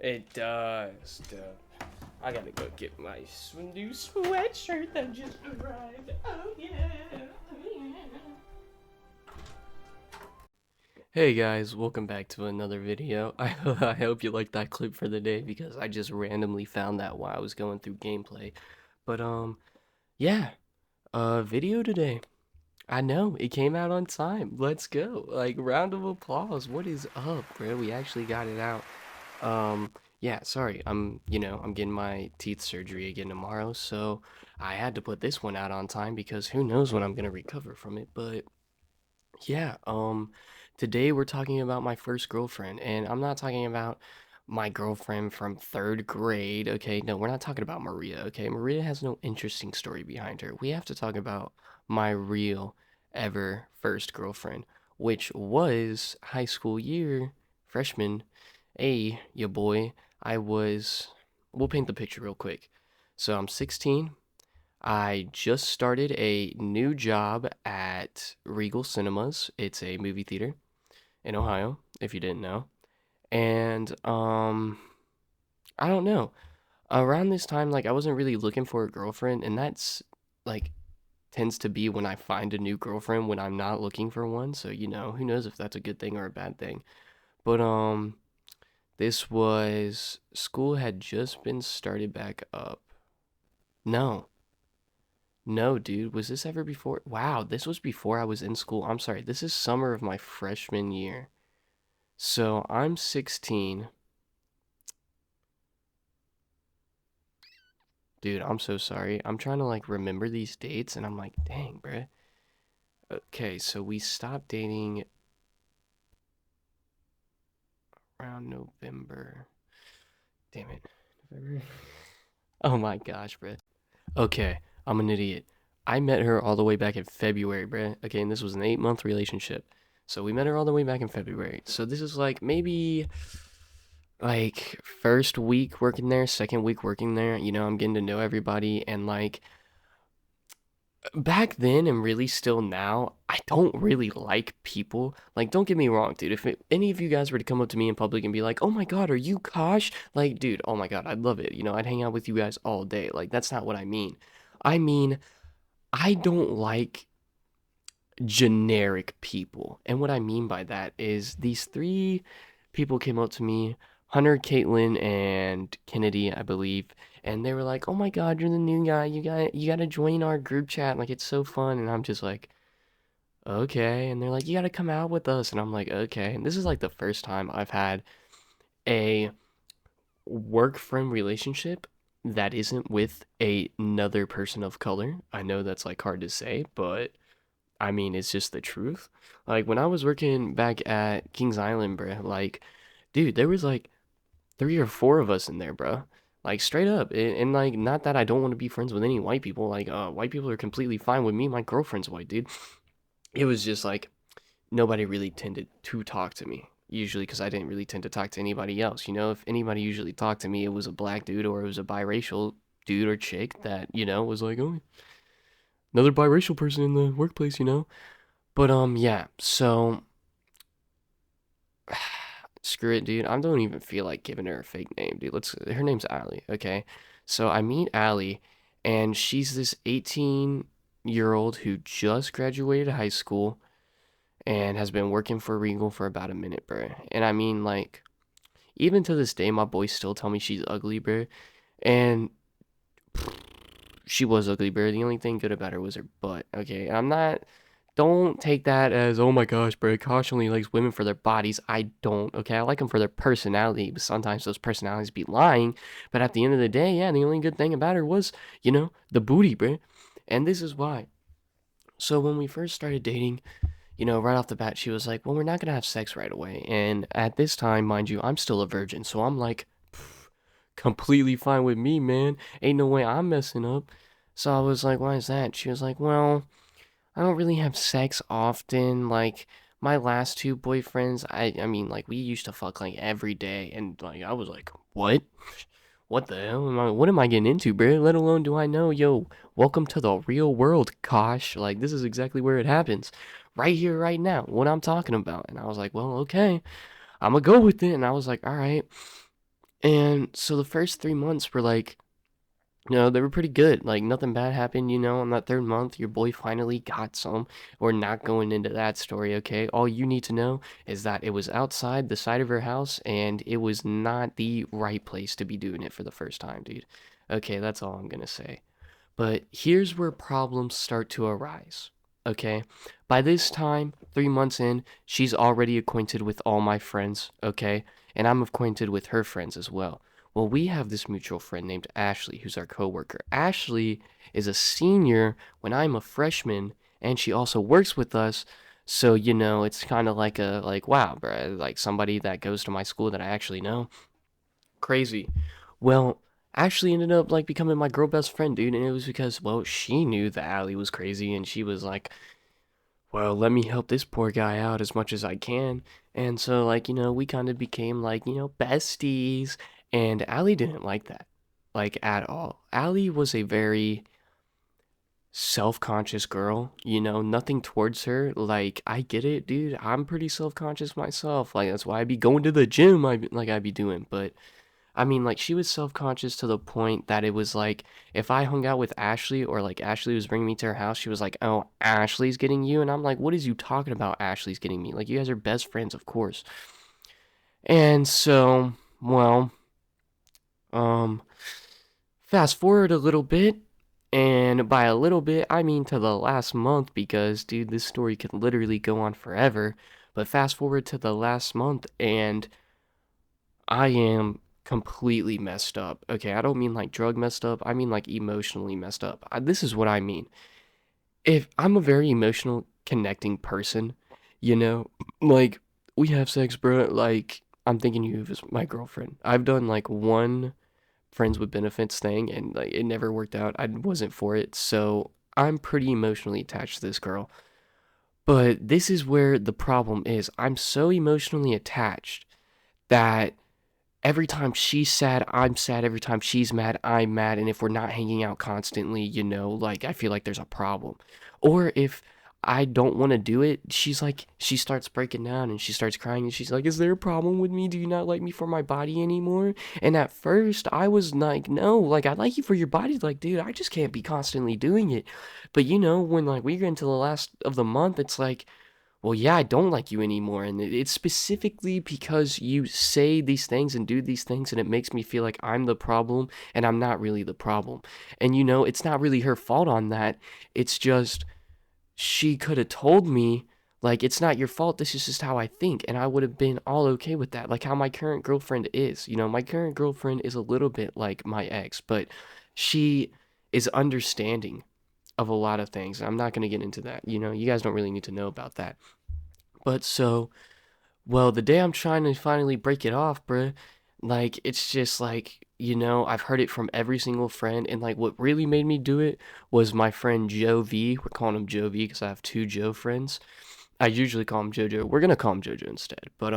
It does. I gotta go get my new sweatshirt that just arrived. Oh yeah. Oh yeah. Hey guys, welcome back to another video. I hope you liked that clip for the day because I just randomly found that while I was going through gameplay. But yeah, video today. I know it came out on time. Let's go. Like round of applause. What is up, bro? We actually got it out. Yeah, sorry. I'm getting my teeth surgery again tomorrow, so I had to put this one out on time because who knows when I'm gonna recover from it. But yeah, today we're talking about my first girlfriend, and I'm not talking about my girlfriend from third grade, okay? No, we're not talking about Maria, okay? Maria has no interesting story behind her. We have to talk about my real ever first girlfriend, which was high school year, freshman. Hey, ya boy, we'll paint the picture real quick. So I'm 16. I just started a new job at Regal Cinemas. It's a movie theater in Ohio, if you didn't know. And I don't know. Around this time, like I wasn't really looking for a girlfriend, and that's like tends to be when I find a new girlfriend when I'm not looking for one. So, who knows if that's a good thing or a bad thing. But this was school had just been started back up. No. No, dude, was this ever before? Wow, this was before I was in school. I'm sorry, this is summer of my freshman year. So I'm 16. Dude, I'm so sorry. I'm trying to like remember these dates and I'm like, dang, bruh. Okay, so we stopped dating around November. Damn it. November. Oh my gosh, bruh. Okay, I'm an idiot. I met her all the way back in February, bruh. Okay, and this was an 8-month relationship. So we met her all the way back in February. So this is like maybe like first week working there, second week working there, I'm getting to know everybody and like back then and really still now, I don't really like people. Like don't get me wrong, dude. If any of you guys were to come up to me in public and be like, "Oh my god, are you Kosh?" Like, dude, oh my god, I'd love it. I'd hang out with you guys all day. Like that's not what I mean. I mean, I don't like generic people. And what I mean by that is these three people came up to me, Hunter, Caitlin, and Kennedy, I believe, and they were like, "Oh my God, you're the new guy. You got to join our group chat. Like it's so fun." And I'm just like, "Okay." And they're like, "You got to come out with us." And I'm like, "Okay." And this is like the first time I've had a work friend relationship that isn't with another person of color. I know that's like hard to say, but I mean, it's just the truth. Like when I was working back at Kings Island, bruh, like, dude, there was like three or four of us in there, bruh. Like straight up, and like not that I don't want to be friends with any white people. Like, white people are completely fine with me. My girlfriend's white, dude. It was just like nobody really tended to talk to me. Usually, because I didn't really tend to talk to anybody else. If anybody usually talked to me, it was a black dude or it was a biracial dude or chick that was like, oh, another biracial person in the workplace. But yeah, so screw it, dude. I don't even feel like giving her a fake name, dude. Her name's Allie, okay? So I meet Allie, and she's this 18-year-old who just graduated high school and has been working for Regal for about a minute, bro. And I mean, like, even to this day, my boys still tell me she's ugly, bro. And she was ugly, bro. The only thing good about her was her butt, okay? And I'm not. Don't take that as, oh my gosh, bro, Kosh only likes women for their bodies. I don't, okay? I like them for their personality, but sometimes those personalities be lying. But at the end of the day, yeah, the only good thing about her was, the booty, bro. And this is why. So when we first started dating, right off the bat, she was like, well, we're not going to have sex right away. And at this time, mind you, I'm still a virgin. So I'm like, completely fine with me, man. Ain't no way I'm messing up. So I was like, why is that? She was like, well, I don't really have sex often. Like my last two boyfriends, I mean, like we used to fuck like every day, and like I was like, what? What the hell am I? What am I getting into, bro? Let alone do I know, yo, welcome to the real world, gosh. Like this is exactly where it happens, right here, right now. What I'm talking about. And I was like, well, okay, I'm gonna go with it. And I was like, all right. And so the first 3 months were like, they were pretty good. Like nothing bad happened, on that third month, your boy finally got some. We're not going into that story, okay? All you need to know is that it was outside the side of her house and it was not the right place to be doing it for the first time, dude. Okay, that's all I'm gonna say. But here's where problems start to arise. Okay? By this time, 3 months in, she's already acquainted with all my friends, okay? And I'm acquainted with her friends as well. Well, we have this mutual friend named Ashley, who's our coworker. Ashley is a senior when I'm a freshman, and she also works with us. So, it's kind of like wow, bro, like somebody that goes to my school that I actually know. Crazy. Well, Ashley ended up like becoming my girl best friend, dude, and it was because, well, she knew that Allie was crazy, and she was like, well, let me help this poor guy out as much as I can. And so, like, we kind of became like, besties. And Allie didn't like that, like, at all. Allie was a very self conscious girl, nothing towards her. Like, I get it, dude. I'm pretty self conscious myself. Like, that's why I be going to the gym, I be doing. But I mean, like, she was self conscious to the point that it was like, if I hung out with Ashley or like Ashley was bringing me to her house, she was like, oh, Ashley's getting you. And I'm like, what is you talking about? Ashley's getting me. Like, you guys are best friends, of course. And so, well, um, fast forward a little bit. And by a little bit, I mean to the last month because, dude, this story could literally go on forever. But fast forward to the last month, and I am completely messed up. Okay, I don't mean like drug messed up. I mean like emotionally messed up. This is what I mean. If I'm a very emotional connecting person, you know, like we have sex, bro. Like I'm thinking you as my girlfriend. I've done like one friends with benefits thing and like it never worked out. I wasn't for it. So I'm pretty emotionally attached to this girl. But this is where the problem is. I'm so emotionally attached that every time she's sad, I'm sad. Every time she's mad, I'm mad. And if we're not hanging out constantly, like I feel like there's a problem. Or if I don't want to do it, she starts breaking down and she starts crying and she's like, is there a problem with me? Do you not like me for my body anymore? And at first, I was like, no, like I like you for your body. Like, dude, I just can't be constantly doing it. But when like we get into the last of the month, it's like, well, yeah, I don't like you anymore. And it's specifically because you say these things and do these things, and it makes me feel like I'm the problem, and I'm not really the problem. And it's not really her fault on that. It's just she could have told me, like, it's not your fault. This is just how I think. And I would have been all okay with that. Like how my current girlfriend is. My current girlfriend is a little bit like my ex, but she is understanding of a lot of things. I'm not going to get into that. You guys don't really need to know about that. But so, well, the day I'm trying to finally break it off, bruh, like, it's just like, I've heard it from every single friend. And, like, what really made me do it was my friend Joe V. We're calling him Joe V because I have two Joe friends. I usually call him JoJo. We're going to call him JoJo instead. But,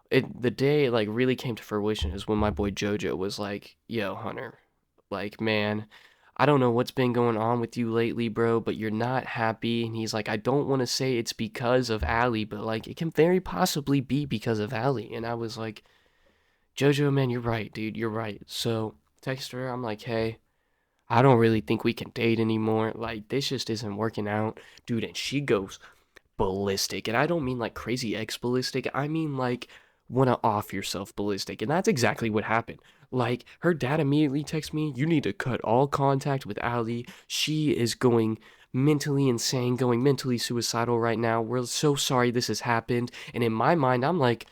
the day it, like, really came to fruition is when my boy JoJo was like, yo, Hunter, like, man, I don't know what's been going on with you lately, bro, but you're not happy. And he's like, I don't want to say it's because of Allie, but like, it can very possibly be because of Allie. And I was like, Jojo, man, you're right, dude, you're right. So, text her, I'm like, hey, I don't really think we can date anymore. Like, this just isn't working out, dude. And she goes ballistic. And I don't mean like crazy ex ballistic. I mean like wanna off yourself ballistic. And that's exactly what happened. Like her dad immediately texts me, you need to cut all contact with Ali. She is going mentally insane, going mentally suicidal right now. We're so sorry this has happened. And in my mind, I'm like,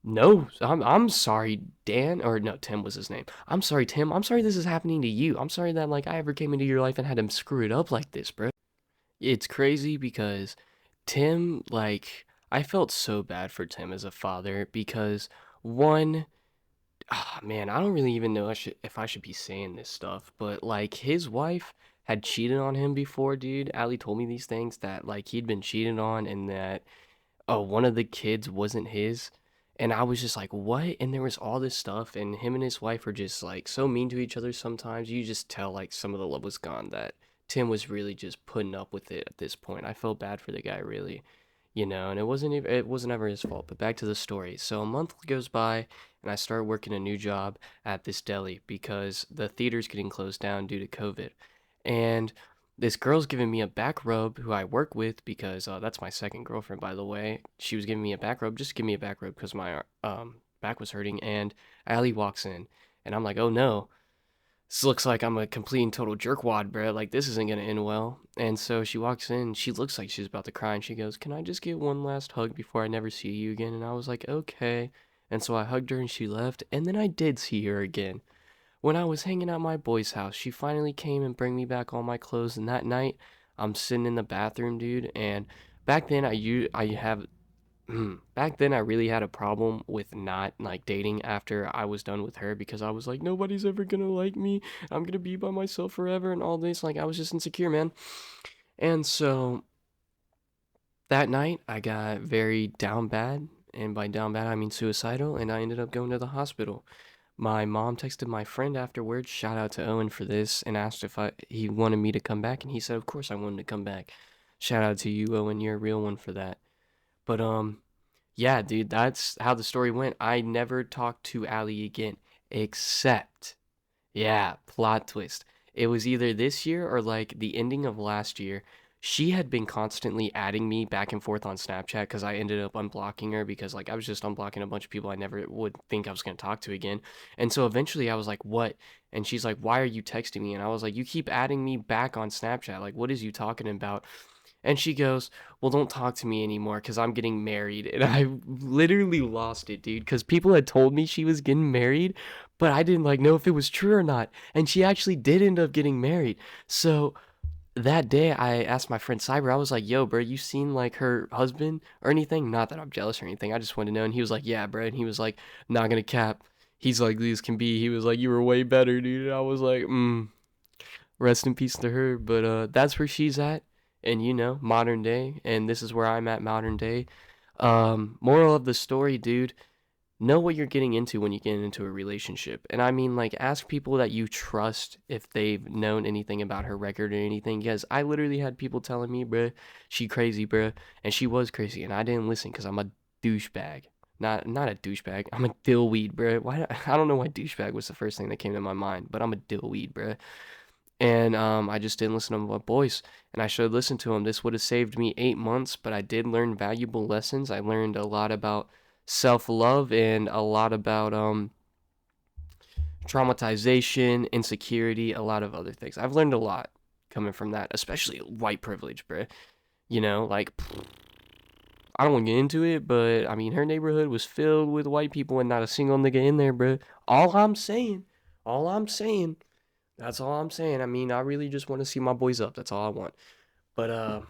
no, I'm sorry, Dan, or no, Tim was his name. I'm sorry, Tim. I'm sorry this is happening to you. I'm sorry that like I ever came into your life and had him screw it up like this, bro. It's crazy because Tim, like, I felt so bad for Tim as a father because one, man, I don't really even know if I should be saying this stuff, but like his wife had cheated on him before, dude. Ali told me these things that like he'd been cheated on and that one of the kids wasn't his. And I was just like, what? And there was all this stuff, and him and his wife were just like so mean to each other sometimes. You just tell like some of the love was gone that Tim was really just putting up with it at this point. I felt bad for the guy, really. And it wasn't ever his fault. But back to the story. So a month goes by, and I start working a new job at this deli because the theater's getting closed down due to COVID. And this girl's giving me a back rub who I work with because that's my second girlfriend, by the way. She was giving me a back rub, just give me a back rub because my back was hurting. And Allie walks in, and I'm like, oh no, this looks like I'm a complete and total jerkwad, bro. Like, this isn't gonna end well. And so she walks in, she looks like she's about to cry, and she goes, can I just get one last hug before I never see you again? And I was like, okay. And so I hugged her and she left, and then I did see her again. When I was hanging at my boy's house, she finally came and bring me back all my clothes, and that night, I'm sitting in the bathroom, dude, and back then I have back then I really had a problem with not like dating after I was done with her because I was like, nobody's ever gonna like me. I'm gonna be by myself forever and all this. Like, I was just insecure, man. And so that night I got very down bad. And by down bad, I mean suicidal. And I ended up going to the hospital. My mom texted my friend afterwards, shout out to Owen for this, and asked if he wanted me to come back. And he said, of course I wanted to come back. Shout out to you, Owen. You're a real one for that. But, yeah, dude, that's how the story went. I never talked to Allie again, except, yeah, plot twist. It was either this year or like the ending of last year. She had been constantly adding me back and forth on Snapchat because I ended up unblocking her because like I was just unblocking a bunch of people I never would think I was going to talk to again. And so eventually I was like, "What?" And she's like, "Why are you texting me?" And I was like, "You keep adding me back on Snapchat. Like, what is you talking about?" And she goes, well, don't talk to me anymore because I'm getting married. And I literally lost it, dude, because people had told me she was getting married, but I didn't like know if it was true or not. And she actually did end up getting married. So that day I asked my friend Cyber, I was like, yo, bro, you seen like her husband or anything? Not that I'm jealous or anything. I just wanted to know. And he was like, yeah, bro. And he was like, not gonna cap. He's like, these can be. He was like, you were way better, dude. And I was like, rest in peace to her. But that's where she's at. And modern day. And this is where I'm at modern day. Moral of the story, dude. Know what you're getting into when you get into a relationship. And I mean, like, ask people that you trust if they've known anything about her record or anything. Because I literally had people telling me, bruh, she crazy, bruh. And she was crazy. And I didn't listen because I'm a douchebag. Not a douchebag. I'm a dillweed, bruh. Why? I don't know why douchebag was the first thing that came to my mind, but I'm a dillweed, bruh. And I just didn't listen to my boys, and I should have listened to them. This would have saved me 8 months, but I did learn valuable lessons. I learned a lot about self-love and a lot about traumatization, insecurity, a lot of other things. I've learned a lot coming from that, especially white privilege, bruh. Like, I don't want to get into it, but I mean, her neighborhood was filled with white people and not a single nigga in there, bruh. All I'm saying, that's all I'm saying. I mean, I really just want to see my boys up. That's all I want. But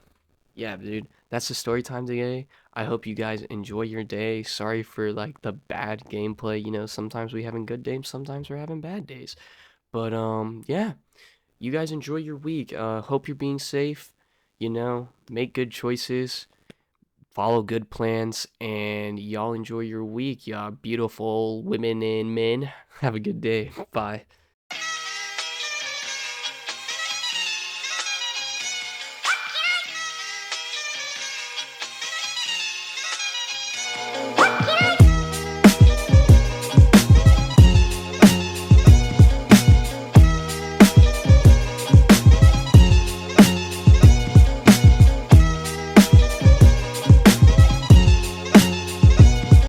yeah, dude, that's the story time today. I hope you guys enjoy your day. Sorry for like the bad gameplay. Sometimes we having good days, sometimes we're having bad days. But yeah, you guys enjoy your week. Hope you're being safe. Make good choices, follow good plans, and y'all enjoy your week, y'all beautiful women and men. Have a good day. Bye.